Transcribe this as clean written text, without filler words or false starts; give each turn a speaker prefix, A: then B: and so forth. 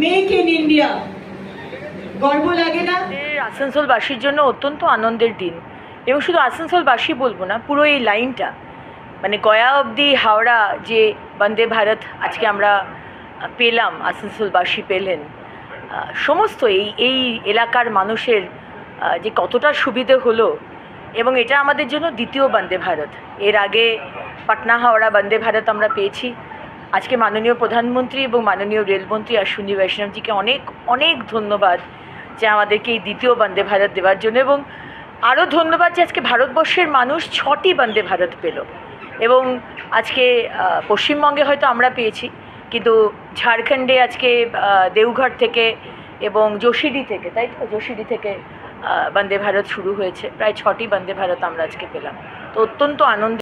A: Make in India. গর্ব লাগে না?
B: আসানসোলবাসীর জন্য অত্যন্ত আনন্দের দিন, এবং শুধু আসানসোলবাসী বলবো না, পুরো এই লাইনটা মানে গয়া অবধি হাওড়া যে বন্দে ভারত আজকে আমরা পেলাম, আসানসোলবাসী পেলেন, সমস্ত এই এই এলাকার মানুষের যে কতটা সুবিধে হলো। এবং এটা আমাদের জন্য দ্বিতীয় বন্দে ভারত। এর আগে পাটনা হাওড়া বন্দে ভারত আমরা পেয়েছি। আজকে মাননীয় প্রধানমন্ত্রী এবং মাননীয় রেলমন্ত্রী অশ্বিনী বৈষ্ণবজিকে অনেক অনেক ধন্যবাদ যে আমাদেরকে এই দ্বিতীয় বন্দে ভারত দেওয়ার জন্য, এবং আরও ধন্যবাদ যে আজকে ভারতবর্ষের মানুষ 6টি বন্দে ভারত পেল। এবং আজকে পশ্চিমবঙ্গে হয়তো আমরা পেয়েছি, কিন্তু ঝাড়খণ্ডে আজকে দেওঘর থেকে এবং যোশীডি থেকে, তাই তো যোশীডি থেকে বন্দে ভারত শুরু হয়েছে। প্রায় 6টি বন্দে ভারত আমরা আজকে পেলাম, তো অত্যন্ত আনন্দ।